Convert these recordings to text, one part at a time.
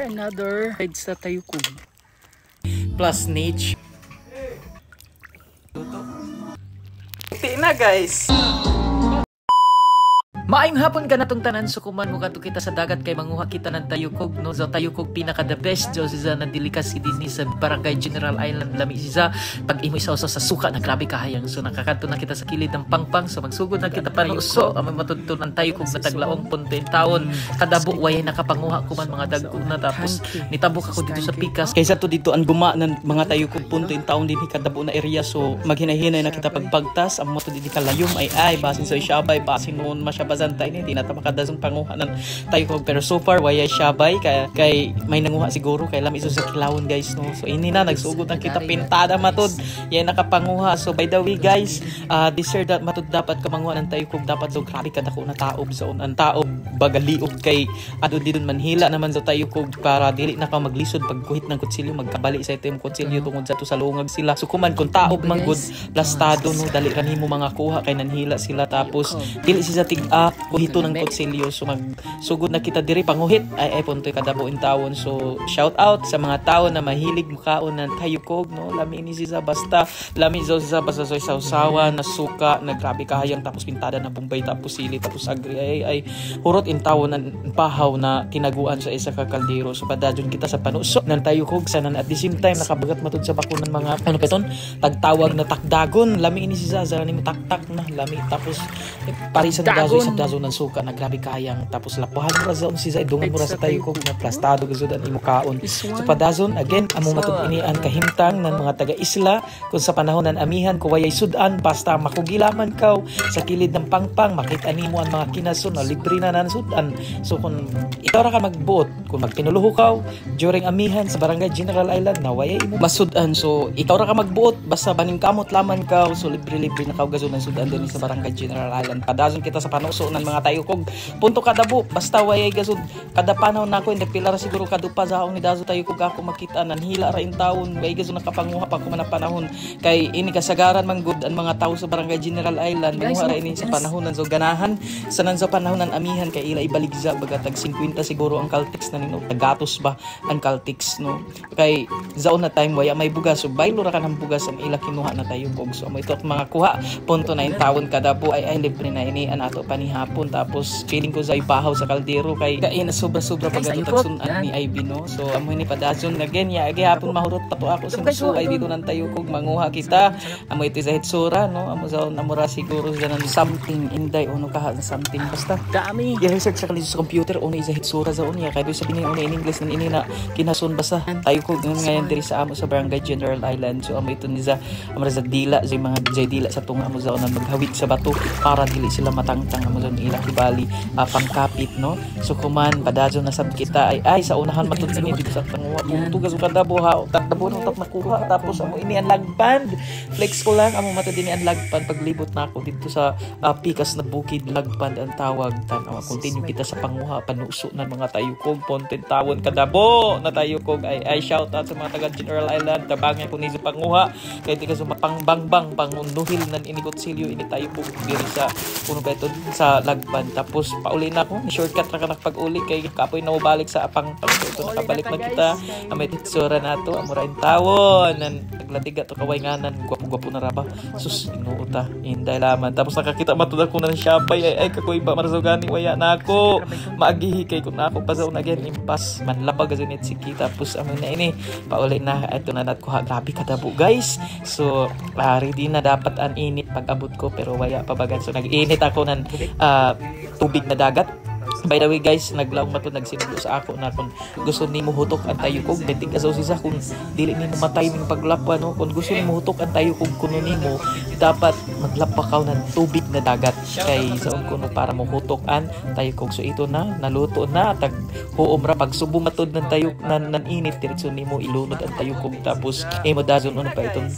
Another ride sa Tayukog. Plus niche. Puti na guys. Maayong hapon ka natong tanan sukuman mo kadto kita sa dagat kay manguha kita ng Tayukog no. So Tayukog pinaka the best jo sa nadilikas dinhi sa Barangay General Island lami siya pag imo isa sa suka na grabe kahayang. So nakakadto na kita sa kilid ng pangpang so magsugod na kita panuso amo matudto ng Tayukog na taglaong punto in taon kadabo way nakapanguha ko man mga dagko na tapos nitabok ako dito sa Pikas kaysa to dito ang guma ng mga Tayukog punto in taon dinhi kadabo na area so maghinay-hinay na kita pagpagtas amo to dito kalayom ay basin sa Shabay basin noon masyabazan tayo ni tinata makadasong panguha ng Tayukog pero so far waya Shabay kay may nanguha siguro kay lam iso sa kilawon guys no. So ini na nagsugod ang kita pintada matod yan nakapanguha. So by the way guys this year that matod dapat ka manguha ng Tayukog dapat so grabe kadako na taob sa ang taob bagaliog kay ado didon manhila naman sa Tayukog para dili na ka maglisod pagkuhit ng kutsilyo magkabali sa itong kutsilyo tungod sa to sa lungag sila. So kuman kung taob man good plastado no dali kanimo mga kuha kay nanhila sila tapos dili siya tig-a kuhito ng kutsilyo. So magsugod na kita diri panguhit ay puntoy kadabo in tawon. So shout out sa mga tao na mahilig mukaon ng Tayukog no. Lami ni siya basta lami siya basta sa sausawa na suka na grabe kahayang tapos pintada na Bombay tapos sili tapos agri ay hurot in tawon ng pahaw na tinaguan sa isa ka kaldero. So padadyon kita sa panuso ng Tayukog sanan at the same time nakabagat matud sa bako ng mga ano peton tagtawag na takdagon lami ni siya sa ni taktak na lami tapos parisan na dazo sa dazo ng suka na grabe kayang tapos lapuhan mo ra si sa dungan mo ra sa Tayukog na plastado gud ang imo kaon. So padazon again amo matud ini ang kahimtang ng mga taga-isla kung sa panahon ng amihan ko wayay sudan basta makugilaman kaw sa kilid ng pangpang makita nimo ang mga kinason na libre na nan sudan. So kung ikaw ra ka magbuot kung magpinuluho kaw during amihan sa Barangay General Island na wayay imo masudan so ikaw ra ka magbuot basta baning kamot laman kaw so libre na kaw gazon ng sudan din sa Barangay General Island. Padazon kita sa panuso ng mga Tayukog punto kadabo basta wayay gasud kada panahon nako hindi pilar siguro kadupa sa akong nidazo Tayukog ako makita nanhila ra in taon way gasud nakapanguha pa ko man panahon kay ini kasagaran man gud ang mga tawo sa Barangay General Island manguha ra ini sa panahon so ganahan sanan sa panahon ng amihan kay ila ibaligza bagatag 50 siguro ang Caltex na nino tagatos ba ang Caltex no kay zaon na time waya may bugas so baylo ra ka ng bugas ang ila kinuha na Tayukog. So amo ito mga kuha punto na in taon kadabo ay libre na ini anato panihapon tapos feeling ko sa ibahaw sa kaldero kay na sobra pagkatutag sunan ni Ivy no. So amo ni padazon again ya gihapon mahurot pato ako sa suway dito ng Tayukog manguha kita amo ito sa hitsura no amo sa namura siguro sa nan something inday uno ka something basta dami i-research sa kanila sa computer uno sa hitsura sa unya kay do sa pinin uno in English nan ini na kinason basta Tayukog ngayon diri sa amo sa Barangay General Island. So amo ito ni sa amo sa dila sa mga dila sa tunga amo sa unan maghawid sa bato para dili sila matangtang amo sa ila Bali pangkapit no. So kuman padazon na sab kita ay sa unahan matud ni dito sa panguha tugas kadabo ha takdabo no tap makuha tapos amo ini ang lagpan flex ko lang amo matud ini ang lagpan paglibot na ako dito sa Pikas na bukid lagpan ang tawag tan-aw continue kita sa panguha panuso ng mga Tayukog ponten tawon kadabo na Tayukog ay shout out sa mga taga General Island tabangay ko ni sa panguha kay di ka mapangbangbang pangunduhil nan inigot silyo ini Tayukog diri sa puno beto sa lagpan tapos pauli na ako shortcut ra ka nakapag-uli kay kapoy na mabalik sa apang ito nakabalik na kita amay titsura nato amurain tawon nan naglatiga to kaway nganan gwapo na ra ba sus inuuta inday laman tapos nakakita matud ako ng Shabay ay kakoy ba marzogani waya na ako maagihi kay kun ako pa sa again impas manlapag gazinit siki tapos amo na ini pauli na ito na natko grabe kadabo guys. So ready na dapat an init pag-abot ko pero waya pa bagan so nag-init ako ng tubig na dagat. By the way guys, naglaong mato nagsinulo sa ako na kung gusto nimo hutok ang Tayukog dating kaso sisa kung dili nimo matay ning paglapa no kung gusto nimo hutok ang Tayukog kuno nimo dapat maglapa ka ng tubig na dagat kay sa kuno para mo hutok ang Tayukog. So ito na naluto na tag huom ra pag subo matod ng Tayuk nan init diretso nimo ilunod ang Tayukog tapos mo dazon ano pa itong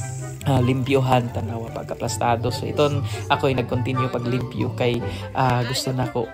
limpyohan tanawa pagkaplastado. So iton ako ay nag-continue paglimpyo kay gusto na ko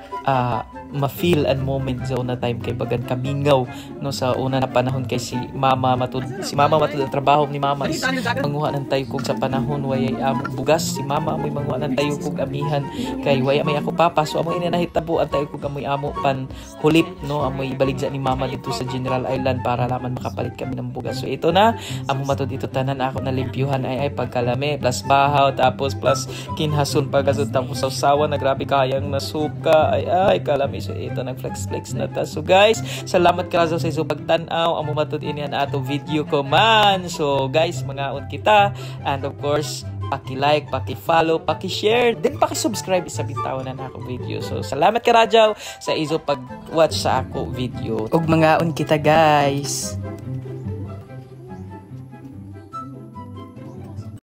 ma-feel and moment sa una time kay bagan kamingaw no sa una na panahon kay si mama matud ang trabaho ni mama is manguha ng tayukog sa panahon way bugas si mama amoy manguha ng tayukog amihan kay way may ako papa so amoy ina nahitabo ang tayukog amoy amo pan hulip no amoy baligja ni mama dito sa General Island para laman makapalit kami ng bugas. So ito na amo matud ito tanan ako na limpyuhan ay pagkalami plus bahaw tapos plus kinhason pagkasud tapos sausawa na grabe kayang nasuka ay kalami. So ito nag-flex na ta. So guys, salamat karazo sa iso pagtan-aw amo matud ini ang ato video ko man. So guys, mangaon kita and of course paki-like, paki-follow, paki-share, then paki-subscribe sa bitaw na ako video. So salamat karajaw sa iso pag-watch sa ako video. Ug mangaon kita guys.